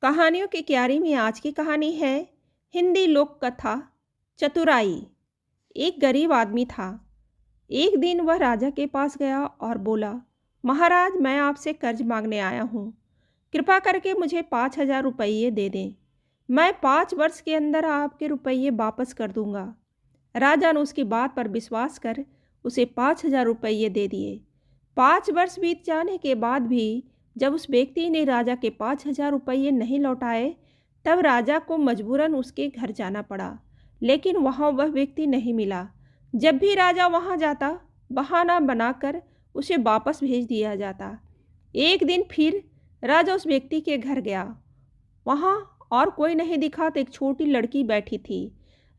कहानियों की क्यारी में आज की कहानी है हिंदी लोक कथा चतुराई। एक गरीब आदमी था। एक दिन वह राजा के पास गया और बोला, महाराज, मैं आपसे कर्ज मांगने आया हूँ। कृपा करके मुझे 5,000 रुपये दे दें। मैं 5 वर्ष के अंदर आपके रुपये वापस कर दूंगा। राजा ने उसकी बात पर विश्वास कर उसे 5,000 रुपये दे दिए। 5 वर्ष बीत जाने के बाद भी जब उस व्यक्ति ने राजा के 5,000 रुपये नहीं लौटाए, तब राजा को मजबूरन उसके घर जाना पड़ा। लेकिन वहाँ वह व्यक्ति नहीं मिला। जब भी राजा वहाँ जाता, बहाना बनाकर उसे वापस भेज दिया जाता। एक दिन फिर राजा उस व्यक्ति के घर गया। वहाँ और कोई नहीं दिखा तो एक छोटी लड़की बैठी थी।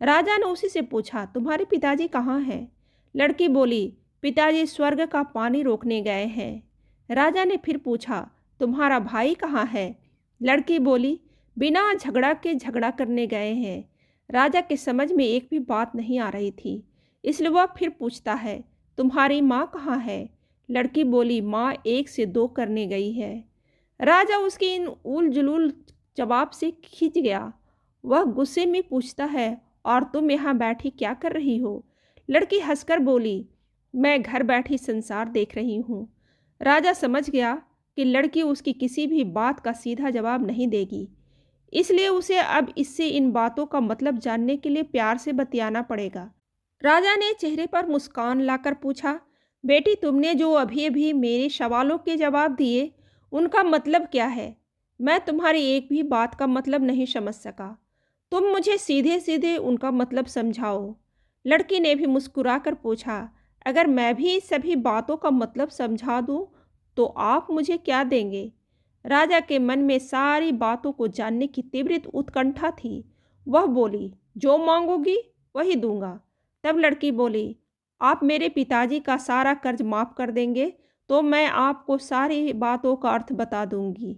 राजा ने उसी से पूछा, तुम्हारे पिताजी कहाँ हैं? लड़की बोली, पिताजी स्वर्ग का पानी रोकने गए हैं। राजा ने फिर पूछा, तुम्हारा भाई कहाँ है? लड़की बोली, बिना झगड़ा के झगड़ा करने गए हैं। राजा के समझ में एक भी बात नहीं आ रही थी, इसलिए वह फिर पूछता है, तुम्हारी माँ कहाँ है? लड़की बोली, माँ 1 से 2 करने गई है। राजा उसकी इन उल जुलूल जवाब से खिंच गया। वह गुस्से में पूछता है, और तुम यहाँ बैठी क्या कर रही हो? लड़की हंसकर बोली, मैं घर बैठी संसार देख रही हूँ। राजा समझ गया कि लड़की उसकी किसी भी बात का सीधा जवाब नहीं देगी, इसलिए उसे अब इससे इन बातों का मतलब जानने के लिए प्यार से बतियाना पड़ेगा। राजा ने चेहरे पर मुस्कान लाकर पूछा, बेटी, तुमने जो अभी अभी मेरे सवालों के जवाब दिए, उनका मतलब क्या है? मैं तुम्हारी एक भी बात का मतलब नहीं समझ सका। तुम मुझे सीधे सीधे उनका मतलब समझाओ। लड़की ने भी मुस्कुराकर पूछा, अगर मैं भी सभी बातों का मतलब समझा दूं, तो आप मुझे क्या देंगे? राजा के मन में सारी बातों को जानने की तीव्र उत्कंठा थी। वह बोली, जो मांगोगी वही दूंगा। तब लड़की बोली, आप मेरे पिताजी का सारा कर्ज माफ कर देंगे तो मैं आपको सारी बातों का अर्थ बता दूंगी।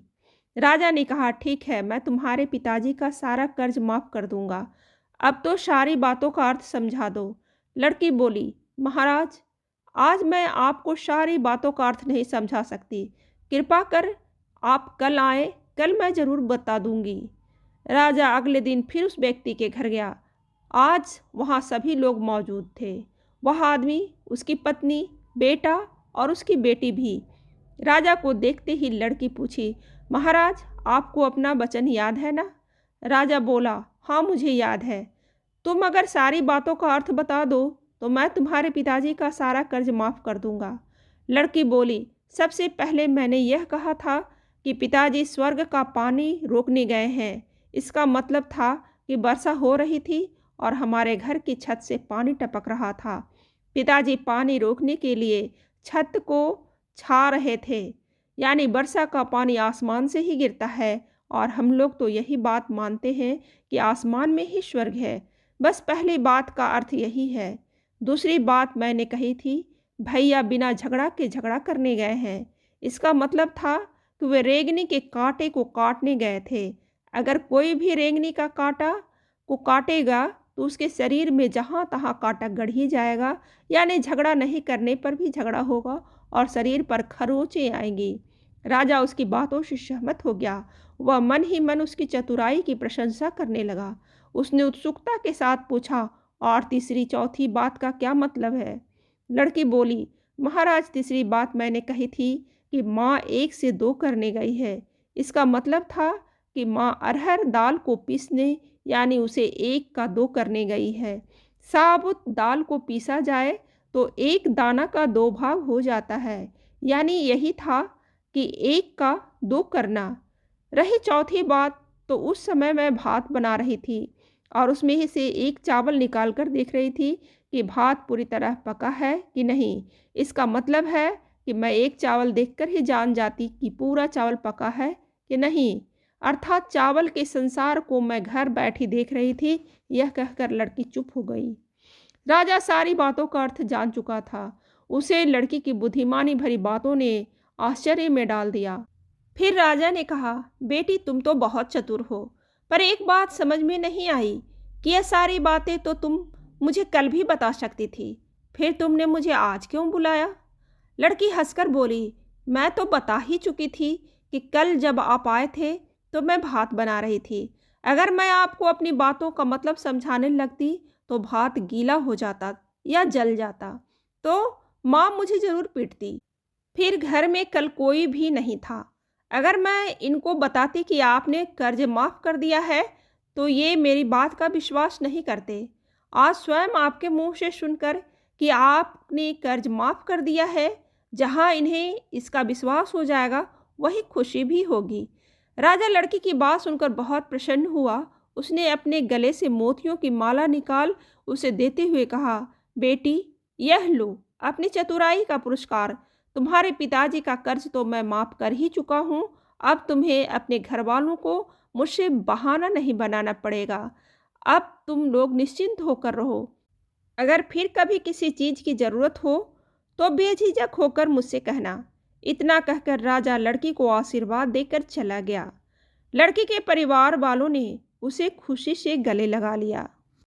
राजा ने कहा, ठीक है, मैं तुम्हारे पिताजी का सारा कर्ज माफ कर दूंगा। अब तो सारी बातों का अर्थ समझा दो। लड़की बोली, महाराज, आज मैं आपको सारी बातों का अर्थ नहीं समझा सकती। कृपा कर आप कल आए, कल मैं ज़रूर बता दूंगी। राजा अगले दिन फिर उस व्यक्ति के घर गया। आज वहाँ सभी लोग मौजूद थे। वह आदमी, उसकी पत्नी, बेटा और उसकी बेटी भी। राजा को देखते ही लड़की पूछी, महाराज, आपको अपना वचन याद है ना? राजा बोला, हाँ, मुझे याद है। तुम अगर सारी बातों का अर्थ बता दो तो मैं तुम्हारे पिताजी का सारा कर्ज माफ़ कर दूंगा। लड़की बोली, सबसे पहले मैंने यह कहा था कि पिताजी स्वर्ग का पानी रोकने गए हैं। इसका मतलब था कि वर्षा हो रही थी और हमारे घर की छत से पानी टपक रहा था। पिताजी पानी रोकने के लिए छत को छा रहे थे, यानी वर्षा का पानी आसमान से ही गिरता है, और हम लोग तो यही बात मानते हैं कि आसमान में ही स्वर्ग है। बस पहली बात का अर्थ यही है। दूसरी बात मैंने कही थी, भैया बिना झगड़ा के झगड़ा करने गए हैं। इसका मतलब था कि वे रेंगनी के कांटे को काटने गए थे। अगर कोई भी रेंगनी का कांटा को काटेगा तो उसके शरीर में जहाँ तहाँ कांटा गड़ ही जाएगा, यानी झगड़ा नहीं करने पर भी झगड़ा होगा और शरीर पर खरोंचें आएंगी। राजा उसकी बातों से सहमत हो गया। वह मन ही मन उसकी चतुराई की प्रशंसा करने लगा। उसने उत्सुकता के साथ पूछा, और तीसरी चौथी बात का क्या मतलब है? लड़की बोली, महाराज, तीसरी बात मैंने कही थी कि माँ 1 से 2 करने गई है। इसका मतलब था कि माँ अरहर दाल को पीसने, यानी उसे 1 का 2 करने गई है। साबुत दाल को पीसा जाए तो 1 दाना का 2 भाग हो जाता है, यानी यही था कि 1 का 2 करना। रही चौथी बात, तो उस समय मैं भात बना रही थी और उसमें ही से एक चावल निकाल कर देख रही थी कि भात पूरी तरह पका है कि नहीं। इसका मतलब है कि मैं एक चावल देखकर ही जान जाती कि पूरा चावल पका है कि नहीं। अर्थात चावल के संसार को मैं घर बैठी देख रही थी। यह कहकर लड़की चुप हो गई। राजा सारी बातों का अर्थ जान चुका था। उसे लड़की की बुद्धिमानी भरी बातों ने आश्चर्य में डाल दिया। फिर राजा ने कहा, बेटी, तुम तो बहुत चतुर हो, पर एक बात समझ में नहीं आई कि यह सारी बातें तो तुम मुझे कल भी बता सकती थी, फिर तुमने मुझे आज क्यों बुलाया? लड़की हंसकर बोली, मैं तो बता ही चुकी थी कि कल जब आप आए थे तो मैं भात बना रही थी। अगर मैं आपको अपनी बातों का मतलब समझाने लगती तो भात गीला हो जाता या जल जाता, तो माँ मुझे ज़रूर पीटती। फिर घर में कल कोई भी नहीं था। अगर मैं इनको बताती कि आपने कर्ज माफ़ कर दिया है, तो ये मेरी बात का विश्वास नहीं करते। आज स्वयं आपके मुंह से सुनकर कि आपने कर्ज माफ़ कर दिया है, जहां इन्हें इसका विश्वास हो जाएगा, वही खुशी भी होगी। राजा लड़की की बात सुनकर बहुत प्रसन्न हुआ। उसने अपने गले से मोतियों की माला निकाल उसे देते हुए कहा, बेटी, यह लो अपनी चतुराई का पुरस्कार। तुम्हारे पिताजी का कर्ज तो मैं माफ़ कर ही चुका हूँ। अब तुम्हें अपने घर वालों को मुझसे बहाना नहीं बनाना पड़ेगा। अब तुम लोग निश्चिंत होकर रहो। अगर फिर कभी किसी चीज़ की ज़रूरत हो तो बेझिझक होकर मुझसे कहना। इतना कहकर राजा लड़की को आशीर्वाद देकर चला गया। लड़की के परिवार वालों ने उसे खुशी से गले लगा लिया।